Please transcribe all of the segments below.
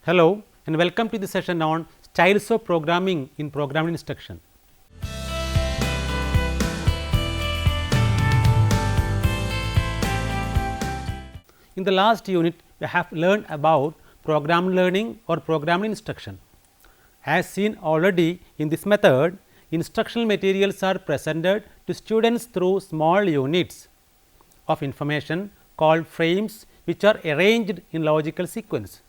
Hello and welcome to the session on styles of programming in programming instruction. In the last unit, we have learned about program learning or programming instruction. As seen already in this method, instructional materials are presented to students through small units of information called frames, which are arranged in logical sequence.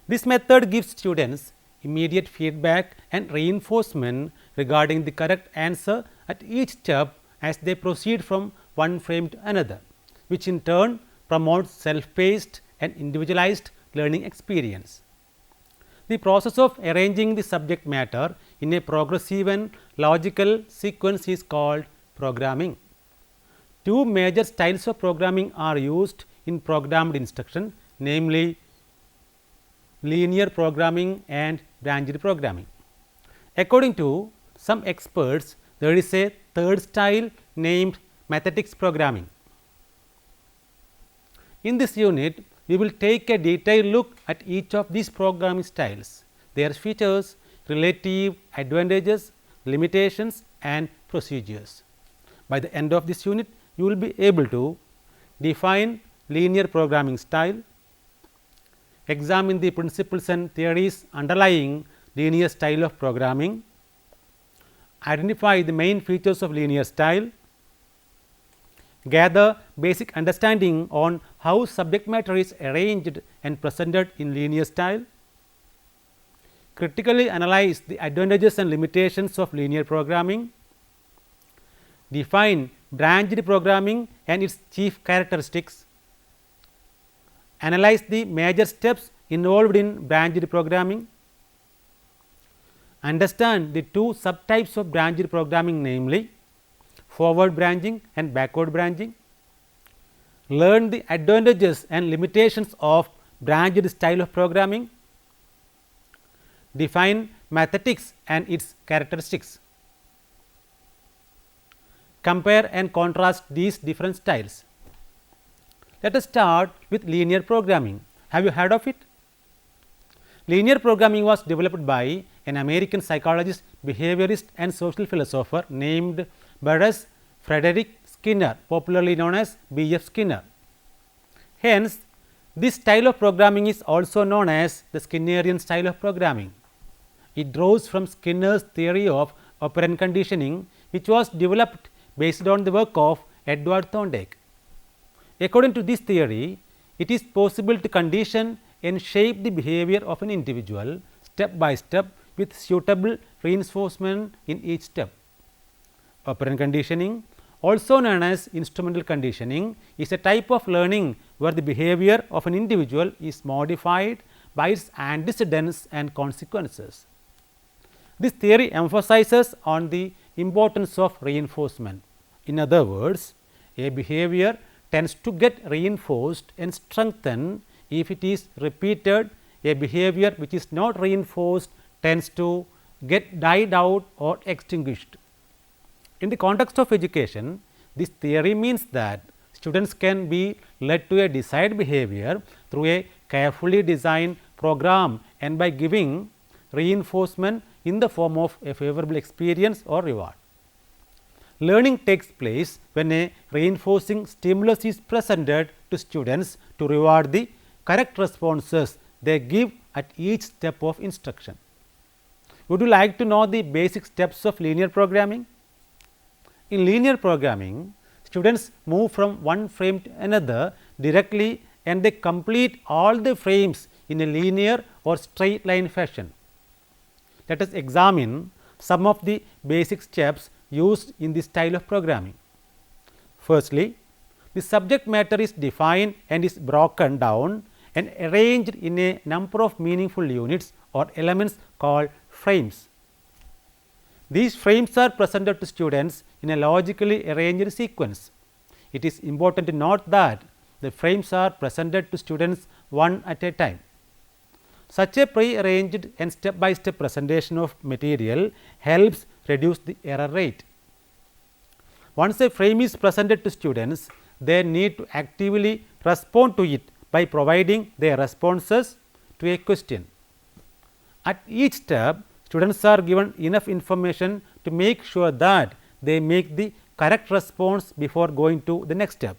This method gives students immediate feedback and reinforcement regarding the correct answer at each step as they proceed from one frame to another, which in turn promotes self-paced and individualized learning experience. The process of arranging the subject matter in a progressive and logical sequence is called programming. Two major styles of programming are used in programmed instruction, namely linear programming and branched programming. According to some experts, there is a third style named mathematics programming. In this unit, we will take a detailed look at each of these programming styles, their features, relative advantages, limitations and procedures. By the end of this unit, you will be able to define linear programming style, examine the principles and theories underlying linear style of programming, identify the main features of linear style, gather basic understanding on how subject matter is arranged and presented in linear style, critically analyze the advantages and limitations of linear programming, define branched programming and its chief characteristics, analyze the major steps involved in branched programming, understand the two subtypes of branched programming, namely forward branching and backward branching, learn the advantages and limitations of branched style of programming, define mathematics and its characteristics, compare and contrast these different styles. Let us start with linear programming. Have you heard of it? Linear programming was developed by an American psychologist, behaviorist and social philosopher named Burrhus Frederick Skinner, popularly known as B. F. Skinner. Hence, this style of programming is also known as the Skinnerian style of programming. It draws from Skinner's theory of operant conditioning, which was developed based on the work of Edward Thorndike. According to this theory, it is possible to condition and shape the behavior of an individual step by step with suitable reinforcement in each step. Operant conditioning, also known as instrumental conditioning, is a type of learning where the behavior of an individual is modified by its antecedents and consequences. This theory emphasizes on the importance of reinforcement. In other words, a behavior tends to get reinforced and strengthened if it is repeated. A behavior which is not reinforced tends to get died out or extinguished. In the context of education, this theory means that students can be led to a desired behavior through a carefully designed program and by giving reinforcement in the form of a favorable experience or reward. Learning takes place when a reinforcing stimulus is presented to students to reward the correct responses they give at each step of instruction. Would you like to know the basic steps of linear programming? In linear programming, students move from one frame to another directly and they complete all the frames in a linear or straight line fashion. Let us examine some of the basic steps used in this style of programming. Firstly, the subject matter is defined and is broken down and arranged in a number of meaningful units or elements called frames. These frames are presented to students in a logically arranged sequence. It is important to note that the frames are presented to students one at a time. Such a pre-arranged and step-by-step presentation of material helps reduce the error rate. Once a frame is presented to students, they need to actively respond to it by providing their responses to a question. At each step, students are given enough information to make sure that they make the correct response before going to the next step.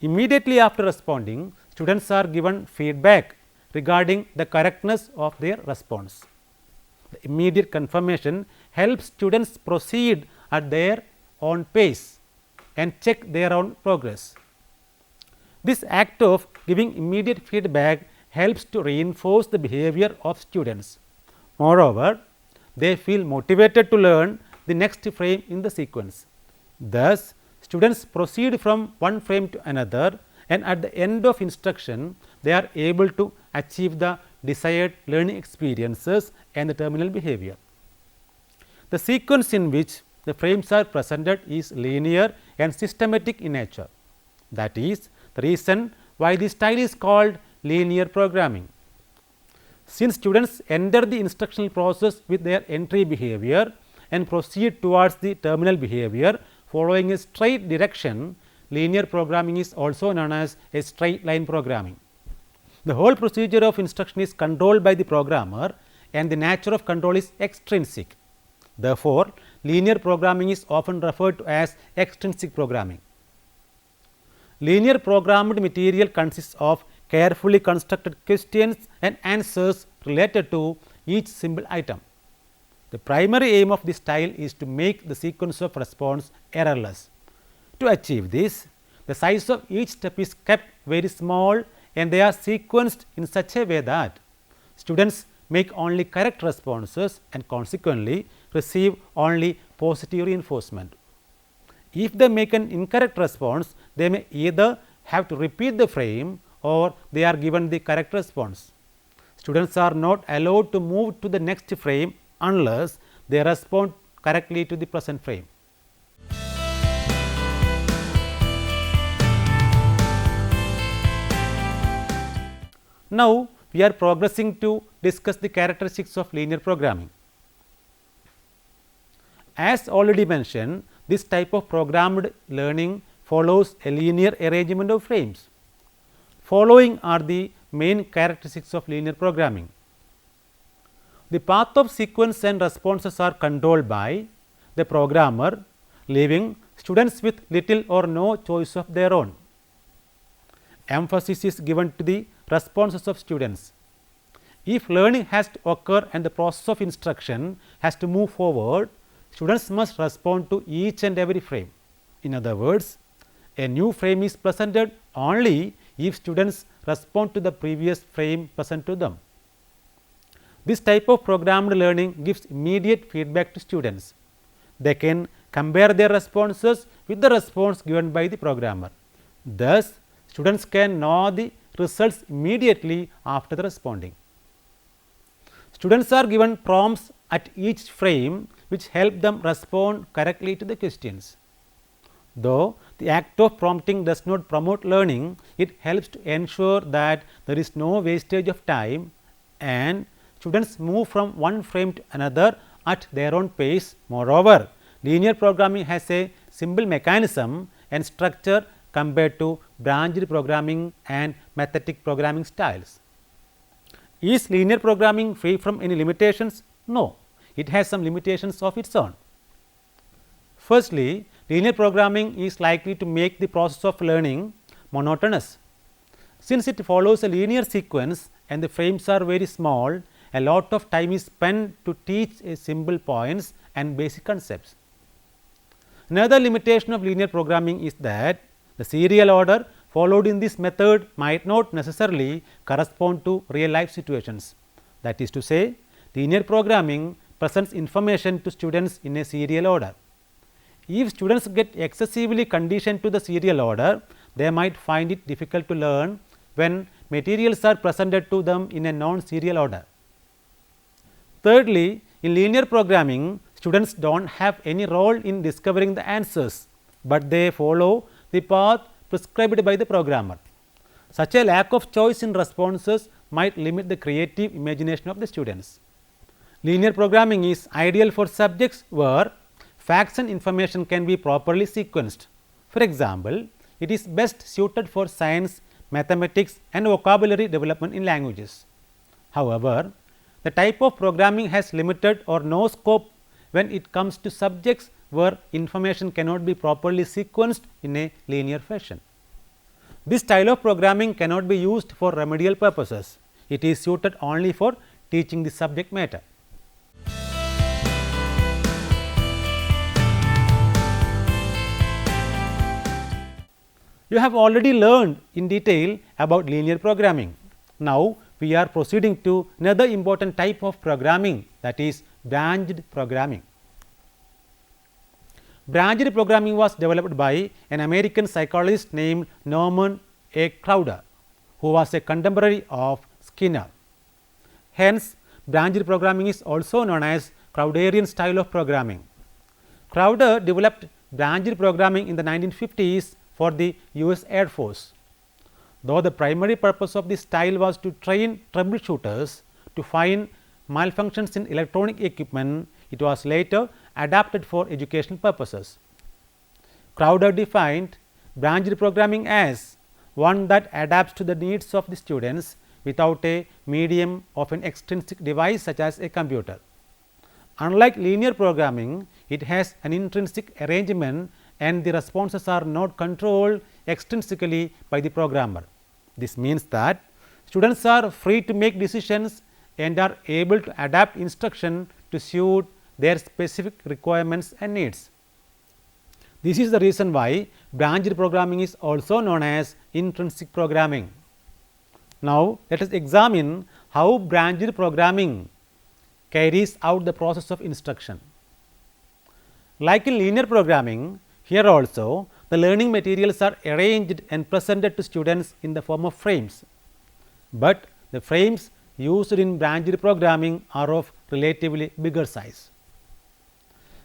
Immediately after responding, students are given feedback regarding the correctness of their response. The immediate confirmation helps students proceed at their own pace and check their own progress. This act of giving immediate feedback helps to reinforce the behavior of students. Moreover, they feel motivated to learn the next frame in the sequence. Thus, students proceed from one frame to another, and at the end of instruction, they are able to achieve the desired learning experiences and the terminal behavior. The sequence in which the frames are presented is linear and systematic in nature. That is the reason why this style is called linear programming. Since students enter the instructional process with their entry behavior and proceed towards the terminal behavior following a straight direction, linear programming is also known as a straight line programming. The whole procedure of instruction is controlled by the programmer, and the nature of control is extrinsic. Therefore, linear programming is often referred to as extrinsic programming. Linear programmed material consists of carefully constructed questions and answers related to each simple item. The primary aim of this style is to make the sequence of response errorless. To achieve this, the size of each step is kept very small and they are sequenced in such a way that students make only correct responses and consequently receive only positive reinforcement. If they make an incorrect response, they may either have to repeat the frame or they are given the correct response. Students are not allowed to move to the next frame unless they respond correctly to the present frame. Now, we are progressing to discuss the characteristics of linear programming. As already mentioned, this type of programmed learning follows a linear arrangement of frames. Following are the main characteristics of linear programming. The path of sequence and responses are controlled by the programmer, leaving students with little or no choice of their own. Emphasis is given to the responses of students. If learning has to occur and the process of instruction has to move forward, students must respond to each and every frame. In other words, a new frame is presented only if students respond to the previous frame presented to them. This type of programmed learning gives immediate feedback to students. They can compare their responses with the response given by the programmer. Thus, students can know the results immediately after the responding. Students are given prompts at each frame which help them respond correctly to the questions. Though the act of prompting does not promote learning, it helps to ensure that there is no wastage of time and students move from one frame to another at their own pace. Moreover, linear programming has a simple mechanism and structure compared to branched programming and methodic programming styles. Is linear programming free from any limitations? No, it has some limitations of its own. Firstly, linear programming is likely to make the process of learning monotonous. Since it follows a linear sequence and the frames are very small, a lot of time is spent to teach a simple points and basic concepts. Another limitation of linear programming is that the serial order followed in this method might not necessarily correspond to real life situations. That is to say, linear programming presents information to students in a serial order. If students get excessively conditioned to the serial order, they might find it difficult to learn when materials are presented to them in a non-serial order. Thirdly, in linear programming, students do not have any role in discovering the answers, but they follow the path prescribed by the programmer. Such a lack of choice in responses might limit the creative imagination of the students. Linear programming is ideal for subjects where facts and information can be properly sequenced. For example, it is best suited for science, mathematics and vocabulary development in languages. However, the type of programming has limited or no scope when it comes to subjects where information cannot be properly sequenced in a linear fashion. This style of programming cannot be used for remedial purposes. It is suited only for teaching the subject matter. You have already learned in detail about linear programming. Now, we are proceeding to another important type of programming, that is branched programming. Branched programming was developed by an American psychologist named Norman A. Crowder, who was a contemporary of Skinner. Hence, branched programming is also known as Crowderian style of programming. Crowder developed branched programming in the 1950s for the US Air Force. Though the primary purpose of this style was to train troubleshooters to find malfunctions in electronic equipment, it was later adapted for educational purposes. Crowder defined branched programming as one that adapts to the needs of the students without a medium of an extrinsic device such as a computer. Unlike linear programming, it has an intrinsic arrangement and the responses are not controlled extrinsically by the programmer. This means that students are free to make decisions and are able to adapt instruction to suit their specific requirements and needs. This is the reason why branched programming is also known as intrinsic programming. Now, let us examine how branched programming carries out the process of instruction. Like in linear programming, here also the learning materials are arranged and presented to students in the form of frames, but the frames used in branched programming are of relatively bigger size.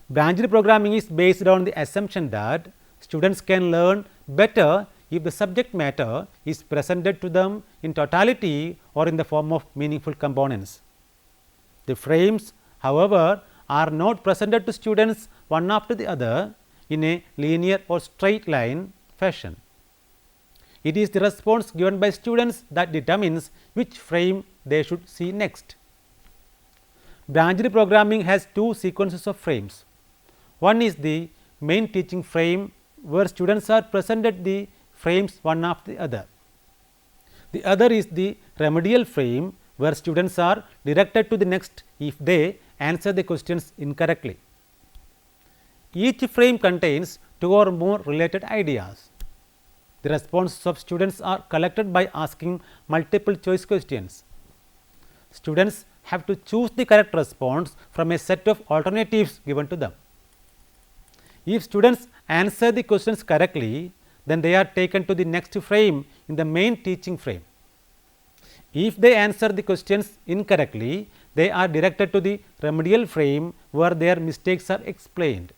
Branched programming is based on the assumption that students can learn better if the subject matter is presented to them in totality or in the form of meaningful components. The frames, however, are not presented to students one after the other in a linear or straight line fashion. It is the response given by students that determines which frame they should see next. Branched programming has two sequences of frames. One is the main teaching frame, where students are presented the frames one after the other. The other is the remedial frame, where students are directed to the next if they answer the questions incorrectly. Each frame contains two or more related ideas. The responses of students are collected by asking multiple choice questions. Students have to choose the correct response from a set of alternatives given to them. If students answer the questions correctly, then they are taken to the next frame in the main teaching frame. If they answer the questions incorrectly, they are directed to the remedial frame, where their mistakes are explained.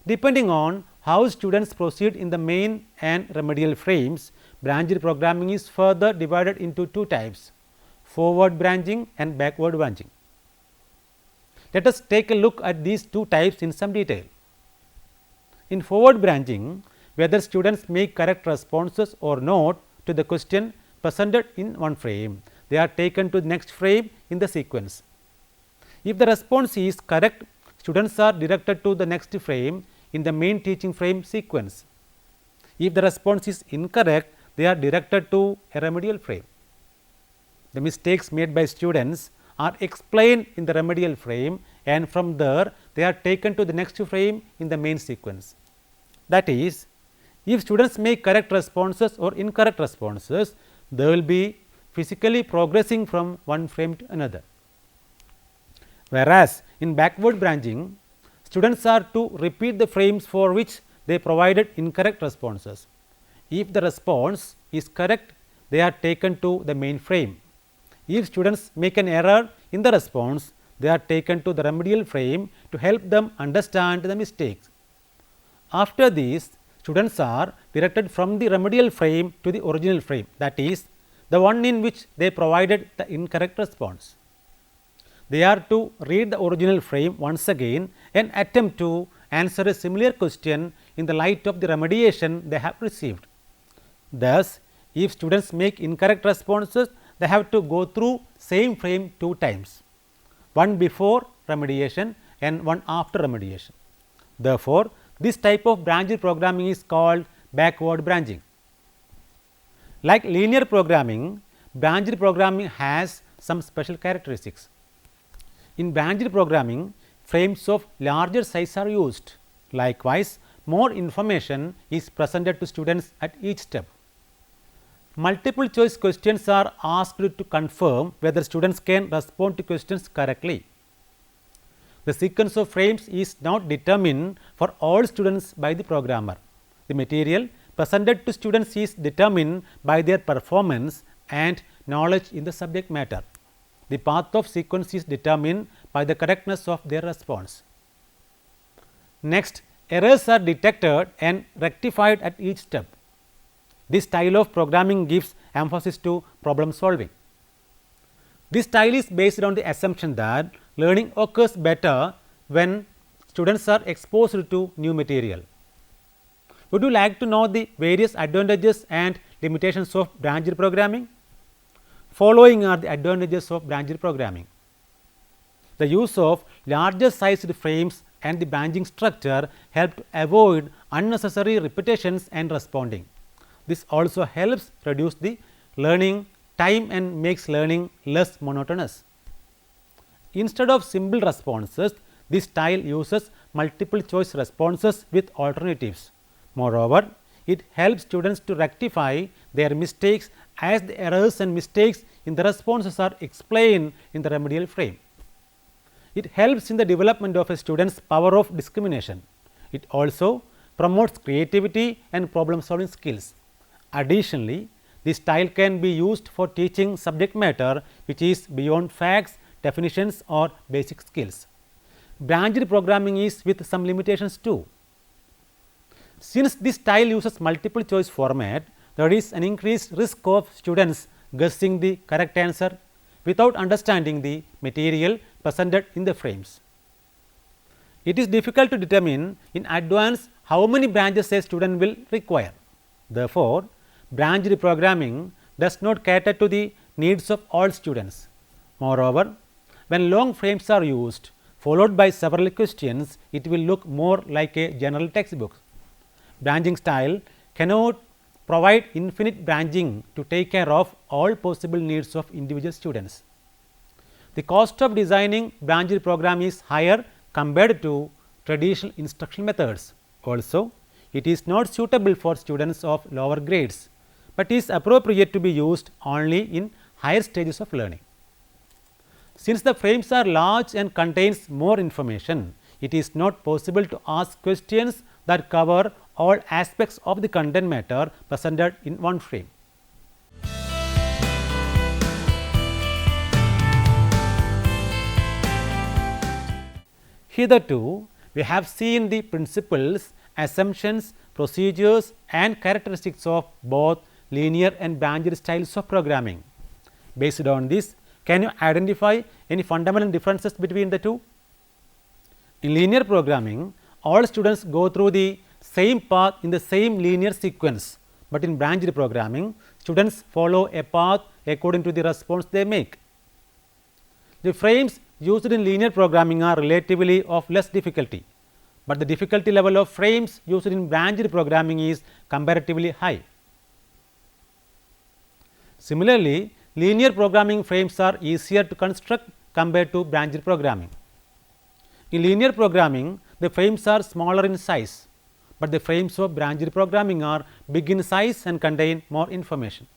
Depending on how students proceed in the main and remedial frames, branched programming is further divided into two types: forward branching and backward branching. Let us take a look at these two types in some detail. In forward branching, whether students make correct responses or not to the question presented in one frame, they are taken to the next frame in the sequence. If the response is correct, students are directed to the next frame in the main teaching frame sequence. If the response is incorrect, they are directed to a remedial frame. The mistakes made by students are explained in the remedial frame, and from there they are taken to the next frame in the main sequence. That is, if students make correct responses or incorrect responses, they will be physically progressing from one frame to another. Whereas, in backward branching, students are to repeat the frames for which they provided incorrect responses. If the response is correct, they are taken to the main frame. If students make an error in the response, they are taken to the remedial frame to help them understand the mistakes. After this, students are directed from the remedial frame to the original frame, that is, the one in which they provided the incorrect response. They are to read the original frame once again and attempt to answer a similar question in the light of the remediation they have received. Thus, if students make incorrect responses, they have to go through same frame 2 times, one before remediation and one after remediation. Therefore, this type of branched programming is called backward branching. Like linear programming, branched programming has some special characteristics. In branched programming, frames of larger size are used. Likewise, more information is presented to students at each step. Multiple choice questions are asked to confirm whether students can respond to questions correctly. The sequence of frames is not determined for all students by the programmer. The material presented to students is determined by their performance and knowledge in the subject matter. The path of sequence is determined by the correctness of their response. Next, errors are detected and rectified at each step. This style of programming gives emphasis to problem solving. This style is based on the assumption that learning occurs better when students are exposed to new material. Would you like to know the various advantages and limitations of branched programming? Following are the advantages of branched programming. The use of larger sized frames and the branching structure help to avoid unnecessary repetitions and responding. This also helps reduce the learning time and makes learning less monotonous. Instead of simple responses, this style uses multiple choice responses with alternatives. Moreover, it helps students to rectify their mistakes as the errors and mistakes in the responses are explained in the remedial frame. It helps in the development of a student's power of discrimination. It also promotes creativity and problem solving skills. Additionally, this style can be used for teaching subject matter which is beyond facts, definitions or basic skills. Branched programming is with some limitations too. Since this style uses multiple choice format, there is an increased risk of students guessing the correct answer without understanding the material presented in the frames. It is difficult to determine in advance how many branches a student will require. Therefore, branched programming does not cater to the needs of all students. Moreover, when long frames are used followed by several questions, it will look more like a general textbook. Branching style cannot provide infinite branching to take care of all possible needs of individual students. The cost of designing branched program is higher compared to traditional instruction methods. Also, it is not suitable for students of lower grades, but is appropriate to be used only in higher stages of learning. Since the frames are large and contains more information, it is not possible to ask questions that cover all aspects of the content matter presented in one frame. Hitherto, we have seen the principles, assumptions, procedures and characteristics of both linear and branched styles of programming. Based on this, can you identify any fundamental differences between the two? In linear programming, all students go through the same path in the same linear sequence, but in branched programming, students follow a path according to the response they make. The frames used in linear programming are relatively of less difficulty, but the difficulty level of frames used in branched programming is comparatively high. Similarly, linear programming frames are easier to construct compared to branched programming. In linear programming, the frames are smaller in size, but the frames of branched programming are big in size and contain more information.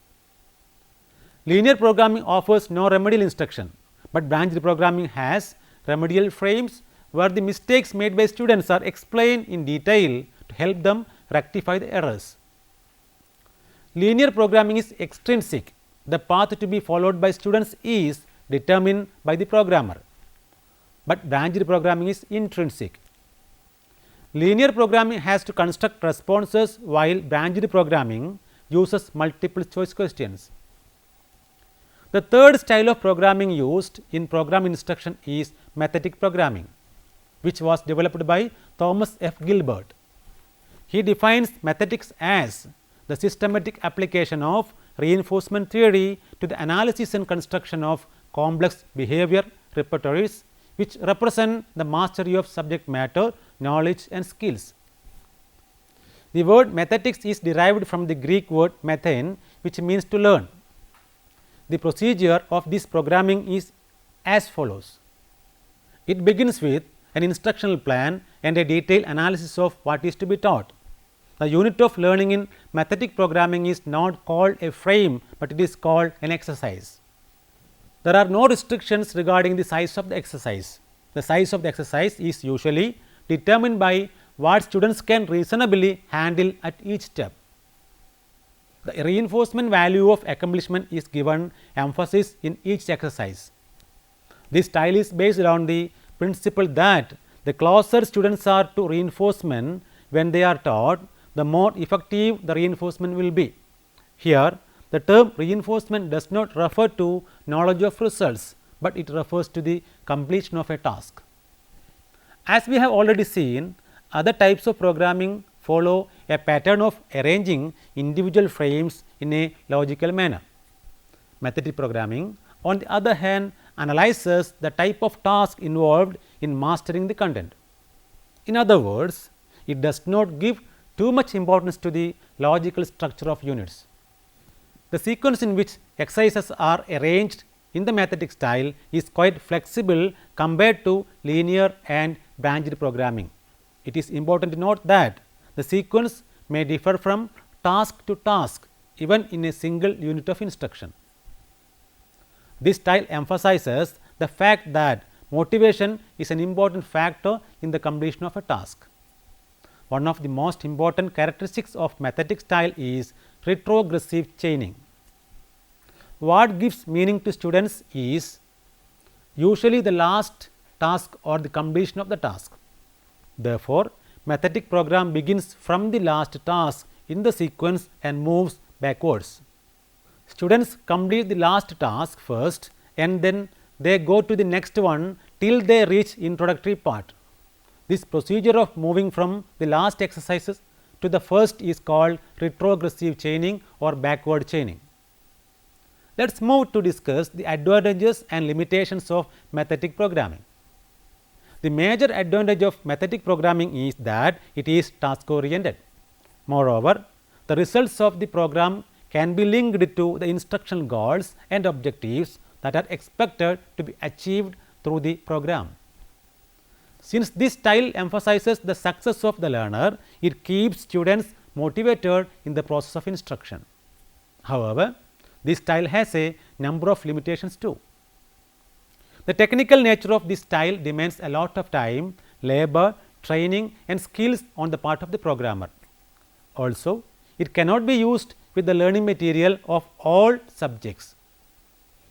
Linear programming offers no remedial instruction, but branched programming has remedial frames where the mistakes made by students are explained in detail to help them rectify the errors. Linear programming is extrinsic. The path to be followed by students is determined by the programmer, but branched programming is intrinsic. Linear programming has to construct responses, while branched programming uses multiple choice questions. The third style of programming used in program instruction is methodic programming, which was developed by Thomas F. Gilbert. He defines methodics as the systematic application of reinforcement theory to the analysis and construction of complex behavior repertoires, which represent the mastery of subject matter, knowledge and skills. The word mathematics is derived from the Greek word mathein, which means to learn. The procedure of this programming is as follows. It begins with an instructional plan and a detailed analysis of what is to be taught. The unit of learning in mathematics programming is not called a frame, but it is called an exercise. There are no restrictions regarding the size of the exercise. The size of the exercise is usually determined by what students can reasonably handle at each step. The reinforcement value of accomplishment is given emphasis in each exercise. This style is based on the principle that the closer students are to reinforcement when they are taught, the more effective the reinforcement will be. Here, the term reinforcement does not refer to knowledge of results, but it refers to the completion of a task. As we have already seen, other types of programming follow a pattern of arranging individual frames in a logical manner. Mathematics programming, on the other hand, analyzes the type of task involved in mastering the content. In other words, it does not give too much importance to the logical structure of units. The sequence in which exercises are arranged in the mathematics style is quite flexible compared to linear and branched programming. It is important to note that the sequence may differ from task to task even in a single unit of instruction. This style emphasizes the fact that motivation is an important factor in the completion of a task. One of the most important characteristics of mathematics style is retrogressive chaining. What gives meaning to students is usually the last task or the completion of the task. Therefore, mathematics program begins from the last task in the sequence and moves backwards. Students complete the last task first and then they go to the next one till they reach introductory part. This procedure of moving from the last exercises to the first is called retrogressive chaining or backward chaining. Let us move to discuss the advantages and limitations of mathematics programming. The major advantage of mathematics programming is that it is task oriented. Moreover, the results of the program can be linked to the instructional goals and objectives that are expected to be achieved through the program. Since this style emphasizes the success of the learner, it keeps students motivated in the process of instruction. However, this style has a number of limitations too. The technical nature of this style demands a lot of time, labor, training and skills on the part of the programmer. Also, it cannot be used with the learning material of all subjects.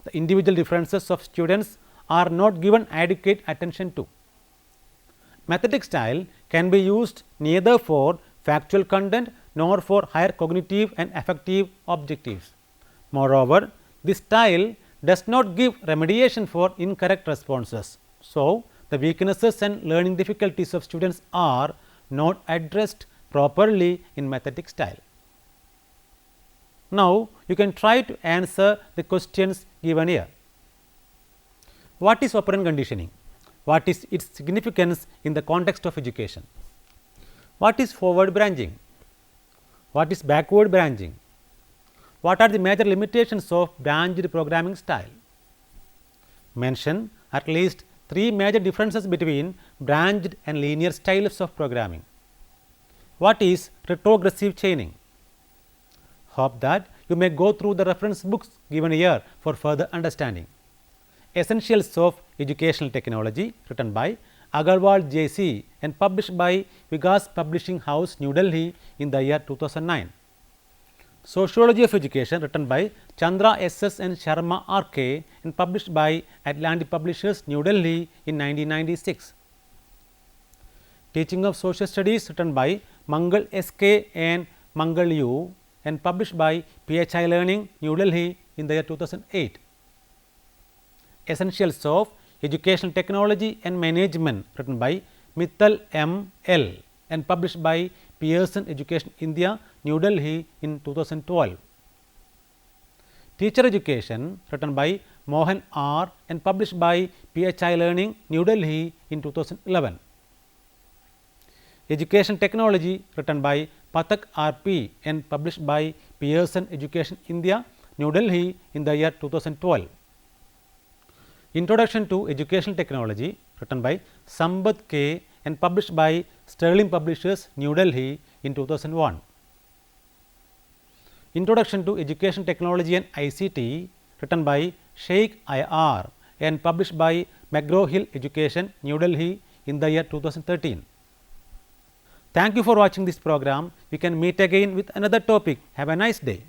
The individual differences of students are not given adequate attention to. Mathematics style can be used neither for factual content nor for higher cognitive and affective objectives. Moreover, this style does not give remediation for incorrect responses. So, the weaknesses and learning difficulties of students are not addressed properly in mathematics style. Now, you can try to answer the questions given here. What is operant conditioning? What is its significance in the context of education? What is forward branching? What is backward branching? What are the major limitations of branched programming style? Mention at least 3 major differences between branched and linear styles of programming. What is retrogressive chaining? Hope that you may go through the reference books given here for further understanding. Essentials of Educational Technology, written by Agarwal J.C. and published by Vikas Publishing House, New Delhi in the year 2009. Sociology of Education, written by Chandra S.S. and Sharma R.K. and published by Atlantic Publishers, New Delhi in 1996. Teaching of Social Studies, written by Mangal S.K. and Mangal U. and published by PHI Learning, New Delhi in the year 2008. Essentials of Educational Technology and Management, written by Mittal M. L. and published by Pearson Education India, New Delhi in 2012. Teacher Education, written by Mohan R. and published by PHI Learning, New Delhi in 2011. Education Technology, written by Pathak R.P. and published by Pearson Education India, New Delhi in the year 2012. Introduction to Educational Technology, written by Sambat K. and published by Sterling Publishers, New Delhi in 2001. Introduction to Education Technology and ICT, written by Sheikh IR and published by McGraw-Hill Education, New Delhi in the year 2013. Thank you for watching this program. We can meet again with another topic. Have a nice day.